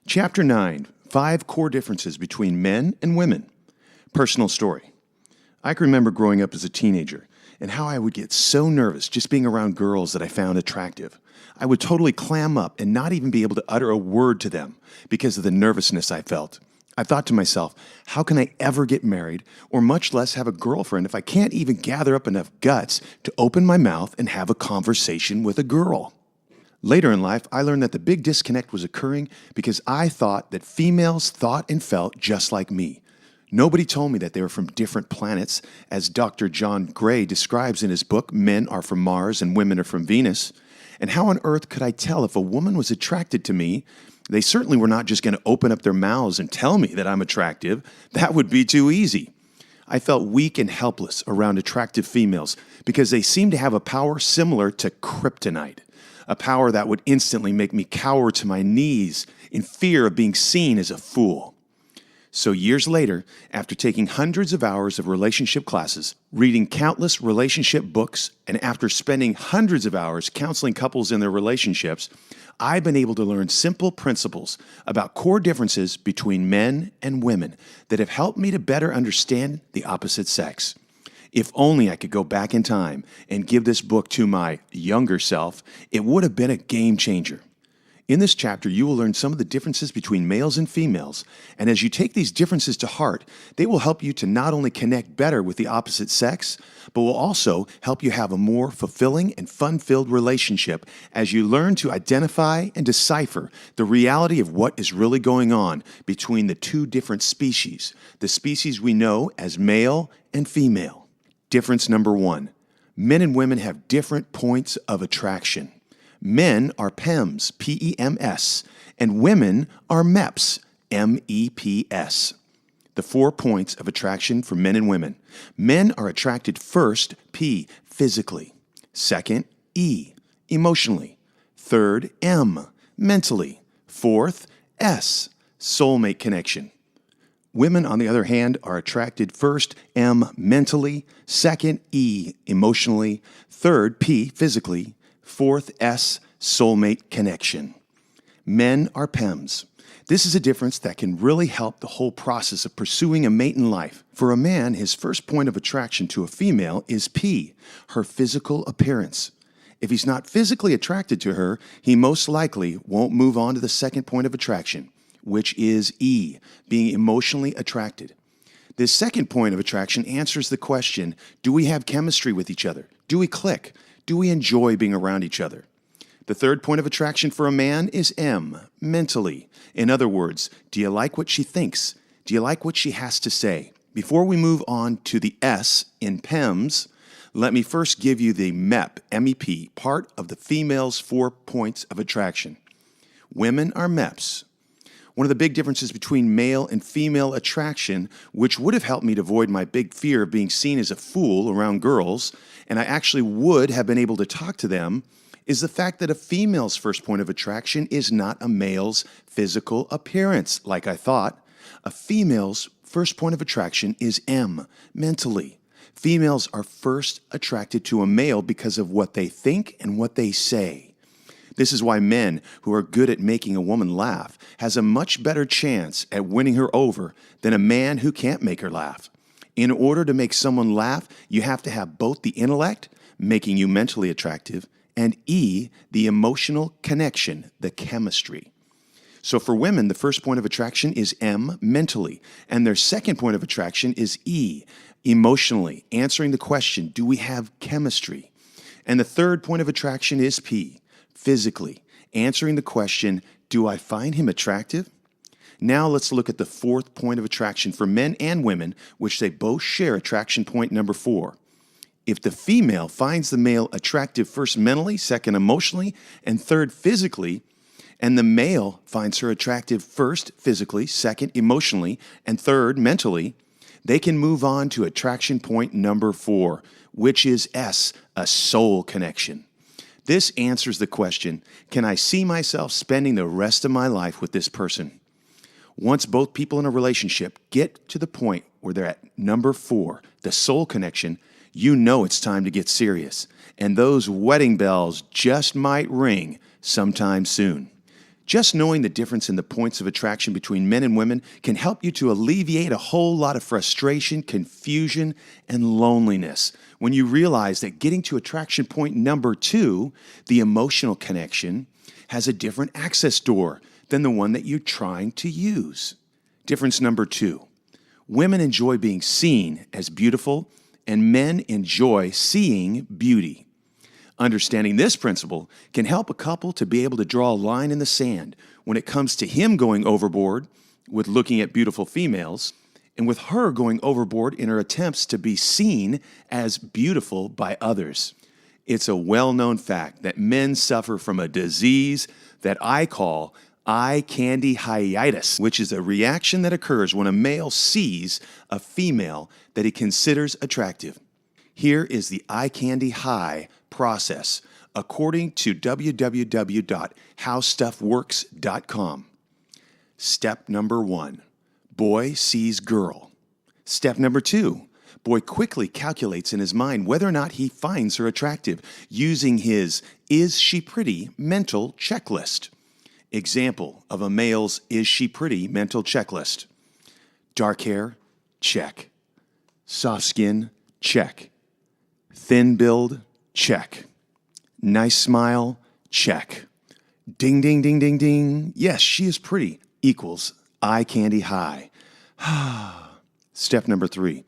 Chapter 9, 5 Core Differences Between Men and Women. Personal story. I can remember growing up as a teenager and how I would get so nervous just being around girls that I found attractive. I would totally clam up and not even be able to utter a word to them because of the nervousness I felt. I thought to myself, how can I ever get married or much less have a girlfriend if I can't even gather up enough guts to open my mouth and have a conversation with a girl? Later in life, I learned that the big disconnect was occurring because I thought that females thought and felt just like me. Nobody told me that they were from different planets, as Dr. John Gray describes in his book, Men Are From Mars and Women Are From Venus. And how on earth could I tell if a woman was attracted to me? They certainly were not just going to open up their mouths and tell me that I'm attractive. That would be too easy. I felt weak and helpless around attractive females because they seemed to have a power similar to kryptonite. A power that would instantly make me cower to my knees in fear of being seen as a fool. So years later, after taking hundreds of hours of relationship classes, reading countless relationship books, and after spending hundreds of hours counseling couples in their relationships, I've been able to learn simple principles about core differences between men and women that have helped me to better understand the opposite sex. If only I could go back in time and give this book to my younger self, it would have been a game changer. In this chapter, you will learn some of the differences between males and females, and as you take these differences to heart, they will help you to not only connect better with the opposite sex, but will also help you have a more fulfilling and fun-filled relationship as you learn to identify and decipher the reality of what is really going on between the two different species, the species we know as male and female. Difference number 1. Men and women have different points of attraction. Men are PEMS, P-E-M-S, and women are MEPS, M-E-P-S. The 4 points of attraction for men and women. Men are attracted first, P, physically. Second, E, emotionally. Third, M, mentally. Fourth, S, soulmate connection. Women, on the other hand, are attracted first, M, mentally, second, E, emotionally, third, P, physically, fourth, S, soulmate connection. Men are PEMS. This is a difference that can really help the whole process of pursuing a mate in life. For a man, his first point of attraction to a female is P, her physical appearance. If he's not physically attracted to her, he most likely won't move on to the second point of attraction, which is E, being emotionally attracted. This second point of attraction answers the question, do we have chemistry with each other? Do we click? Do we enjoy being around each other? The third point of attraction for a man is M, mentally. In other words, do you like what she thinks? Do you like what she has to say? Before we move on to the S in PEMS, let me first give you the MEP, M-E-P, part of the female's 4 points of attraction. Women are MEPs. One of the big differences between male and female attraction, which would have helped me to avoid my big fear of being seen as a fool around girls, and I actually would have been able to talk to them, is the fact that a female's first point of attraction is not a male's physical appearance, like I thought. A female's first point of attraction is M, mentally. Females are first attracted to a male because of what they think and what they say. This is why men who are good at making a woman laugh has a much better chance at winning her over than a man who can't make her laugh. In order to make someone laugh, you have to have both the intellect, making you mentally attractive, and E, the emotional connection, the chemistry. So for women, the first point of attraction is M, mentally, and their second point of attraction is E, emotionally, answering the question, do we have chemistry? And the third point of attraction is P, physically, answering the question, do I find him attractive? Now let's look at the fourth point of attraction for men and women, which they both share attraction point number 4. If the female finds the male attractive first mentally, second emotionally, and third physically, and the male finds her attractive first physically, second emotionally, and third mentally, they can move on to attraction point number 4, which is S, a soul connection. This answers the question, can I see myself spending the rest of my life with this person? Once both people in a relationship get to the point where they're at number 4, the soul connection, you know it's time to get serious. And those wedding bells just might ring sometime soon. Just knowing the difference in the points of attraction between men and women can help you to alleviate a whole lot of frustration, confusion, and loneliness when you realize that getting to attraction point number 2, the emotional connection, has a different access door than the one that you're trying to use. Difference number 2. Women enjoy being seen as beautiful, and men enjoy seeing beauty. Understanding this principle can help a couple to be able to draw a line in the sand when it comes to him going overboard with looking at beautiful females and with her going overboard in her attempts to be seen as beautiful by others. It's a well-known fact that men suffer from a disease that I call eye candy hiatus, which is a reaction that occurs when a male sees a female that he considers attractive. Here is the eye candy high process according to www.howstuffworks.com. Step number 1, boy sees girl. Step number 2, boy quickly calculates in his mind whether or not he finds her attractive using his "is she pretty" mental checklist. Example of a male's "is she pretty" mental checklist. Dark hair, check. Soft skin, check. Thin build, check. Nice smile, check. Ding, ding, ding, ding, ding. Yes, she is pretty equals eye candy high. Step number 3.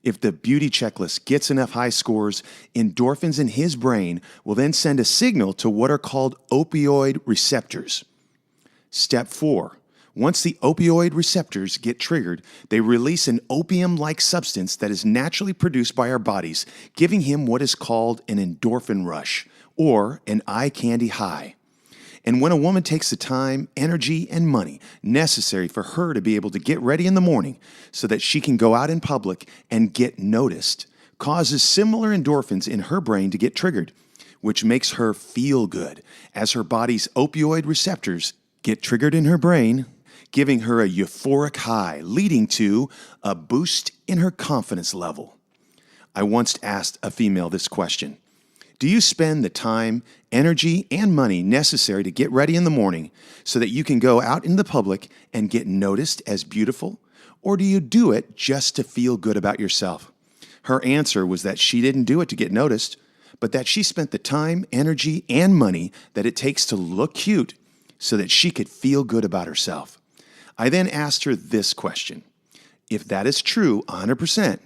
If the beauty checklist gets enough high scores, endorphins in his brain will then send a signal to what are called opioid receptors. Step 4. Once the opioid receptors get triggered, they release an opium-like substance that is naturally produced by our bodies, giving him what is called an endorphin rush, or an eye candy high. And when a woman takes the time, energy, and money necessary for her to be able to get ready in the morning so that she can go out in public and get noticed, causes similar endorphins in her brain to get triggered, which makes her feel good as her body's opioid receptors get triggered in her brain, giving her a euphoric high, leading to a boost in her confidence level. I once asked a female this question: do you spend the time, energy, and money necessary to get ready in the morning so that you can go out in the public and get noticed as beautiful? Or do you do it just to feel good about yourself? Her answer was that she didn't do it to get noticed, but that she spent the time, energy, and money that it takes to look cute so that she could feel good about herself. I then asked her this question: if that is true 100%,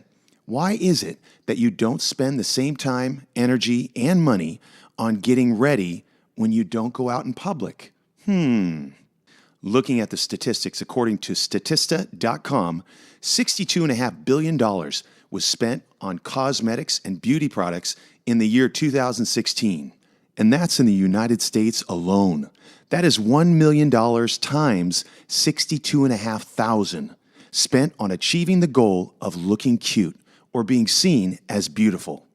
why is it that you don't spend the same time, energy, and money on getting ready when you don't go out in public? Looking at the statistics, according to Statista.com, $62.5 billion was spent on cosmetics and beauty products in the year 2016. And that's in the United States alone. That is $1 million times $62,500 spent on achieving the goal of looking cute or being seen as beautiful.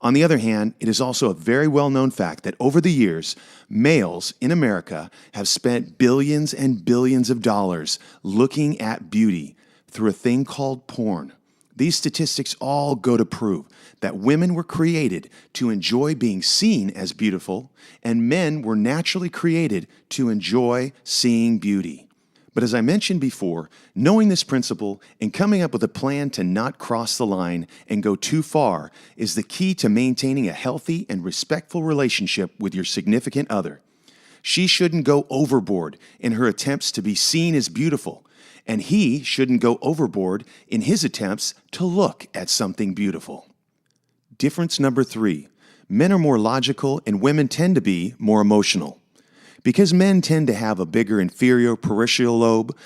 On the other hand, it is also a very well-known fact that over the years, males in America have spent billions and billions of dollars looking at beauty through a thing called porn. These statistics all go to prove that women were created to enjoy being seen as beautiful, and men were naturally created to enjoy seeing beauty. But as I mentioned before, knowing this principle and coming up with a plan to not cross the line and go too far is the key to maintaining a healthy and respectful relationship with your significant other. She shouldn't go overboard in her attempts to be seen as beautiful, and he shouldn't go overboard in his attempts to look at something beautiful. Difference number 3. Men are more logical and women tend to be more emotional. Because men tend to have a bigger inferior parietal lobe,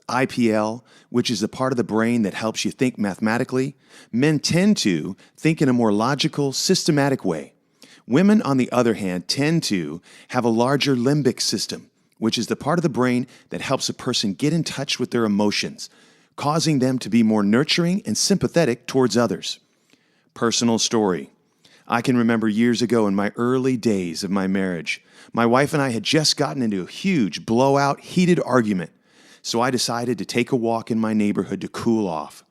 IPL, which is the part of the brain that helps you think mathematically, men tend to think in a more logical, systematic way. Women, on the other hand, tend to have a larger limbic system, which is the part of the brain that helps a person get in touch with their emotions, causing them to be more nurturing and sympathetic towards others. Personal story. I can remember years ago in my early days of my marriage, my wife and I had just gotten into a huge blowout, heated argument, so I decided to take a walk in my neighborhood to cool off.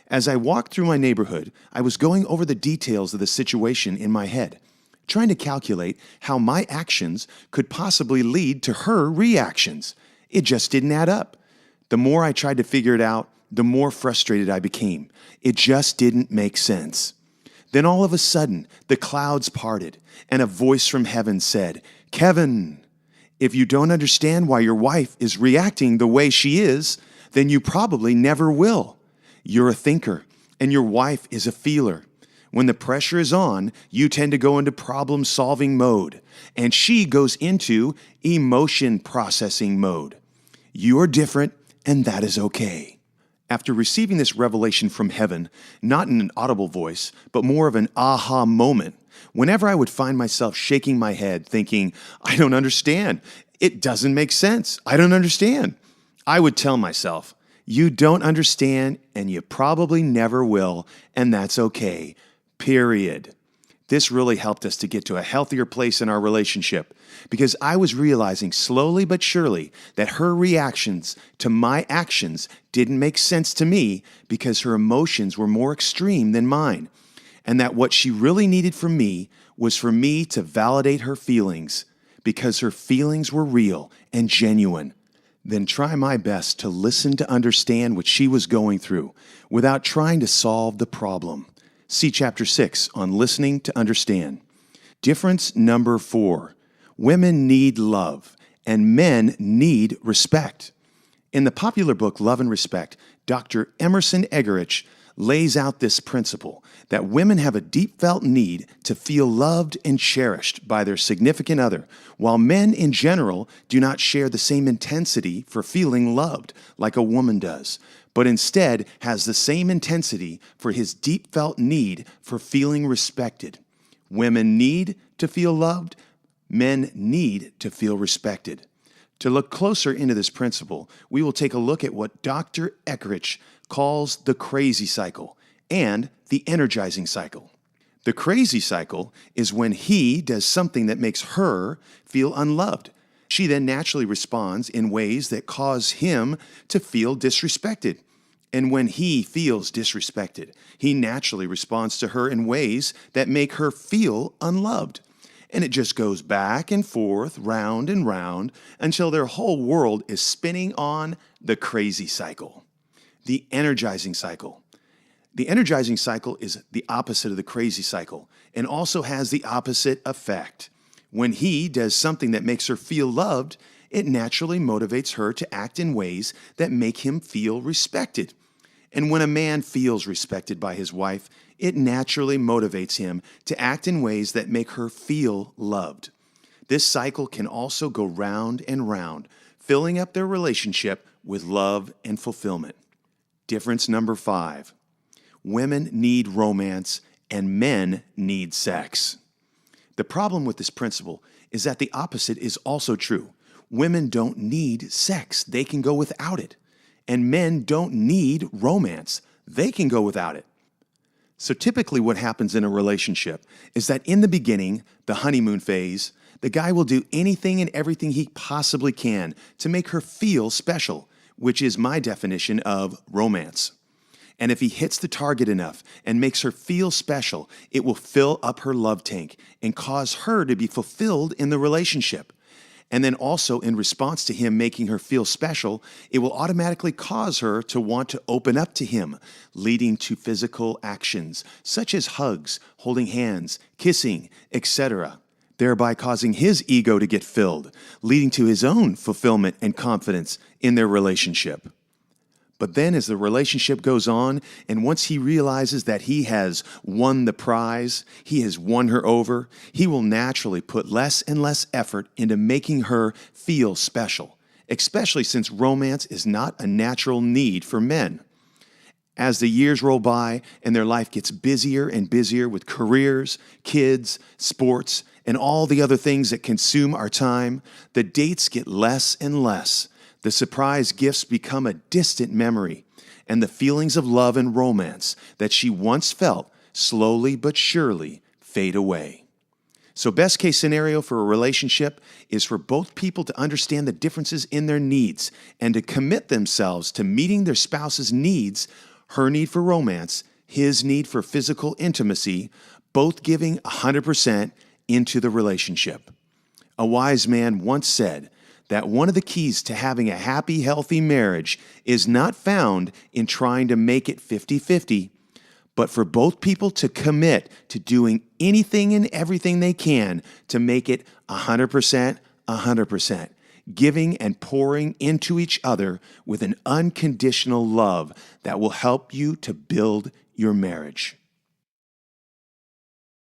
As I walked through my neighborhood, I was going over the details of the situation in my head, trying to calculate how my actions could possibly lead to her reactions. It just didn't add up. The more I tried to figure it out, the more frustrated I became. It just didn't make sense. Then all of a sudden, the clouds parted, and a voice from heaven said, "Kevin, if you don't understand why your wife is reacting the way she is, then you probably never will. You're a thinker, and your wife is a feeler. When the pressure is on, you tend to go into problem-solving mode, and she goes into emotion processing mode. You are different, and that is okay." After receiving this revelation from heaven, not in an audible voice, but more of an aha moment, whenever I would find myself shaking my head thinking, "I don't understand. It doesn't make sense. I don't understand," I would tell myself, "You don't understand, and you probably never will, and that's okay. Period." This really helped us to get to a healthier place in our relationship because I was realizing slowly but surely that her reactions to my actions didn't make sense to me because her emotions were more extreme than mine, and that what she really needed from me was for me to validate her feelings because her feelings were real and genuine. Then try my best to listen to understand what she was going through without trying to solve the problem. See Chapter 6 on Listening to Understand. Difference number 4. Women need love, and men need respect. In the popular book Love and Respect, Dr. Emerson Eggerichs lays out this principle that women have a deep-felt need to feel loved and cherished by their significant other, while men in general do not share the same intensity for feeling loved like a woman does, but instead has the same intensity for his deep-felt need for feeling respected. Women need to feel loved. Men need to feel respected. To look closer into this principle, we will take a look at what Dr. Eggerichs calls the crazy cycle and the energizing cycle. The crazy cycle is when he does something that makes her feel unloved. She then naturally responds in ways that cause him to feel disrespected. And when he feels disrespected, he naturally responds to her in ways that make her feel unloved. And it just goes back and forth, round and round, until their whole world is spinning on the crazy cycle. The energizing cycle. The energizing cycle is the opposite of the crazy cycle and also has the opposite effect. When he does something that makes her feel loved, it naturally motivates her to act in ways that make him feel respected. And when a man feels respected by his wife, it naturally motivates him to act in ways that make her feel loved. This cycle can also go round and round, filling up their relationship with love and fulfillment. Difference number 5. Women need romance and men need sex. The problem with this principle is that the opposite is also true. Women don't need sex. They can go without it. And men don't need romance. They can go without it. So typically what happens in a relationship is that in the beginning, the honeymoon phase, the guy will do anything and everything he possibly can to make her feel special, which is my definition of romance. And if he hits the target enough and makes her feel special, it will fill up her love tank and cause her to be fulfilled in the relationship. And then also in response to him making her feel special, it will automatically cause her to want to open up to him, leading to physical actions such as hugs, holding hands, kissing, etc., thereby causing his ego to get filled, leading to his own fulfillment and confidence in their relationship. But then as the relationship goes on, and once he realizes that he has won the prize, he has won her over, he will naturally put less and less effort into making her feel special, especially since romance is not a natural need for men. As the years roll by and their life gets busier and busier with careers, kids, sports, and all the other things that consume our time, the dates get less and less. The surprise gifts become a distant memory, and the feelings of love and romance that she once felt slowly but surely fade away. So best case scenario for a relationship is for both people to understand the differences in their needs and to commit themselves to meeting their spouse's needs, her need for romance, his need for physical intimacy, both giving 100% into the relationship. A wise man once said that one of the keys to having a happy, healthy marriage is not found in trying to make it 50-50, but for both people to commit to doing anything and everything they can to make it 100%, 100%, giving and pouring into each other with an unconditional love that will help you to build your marriage.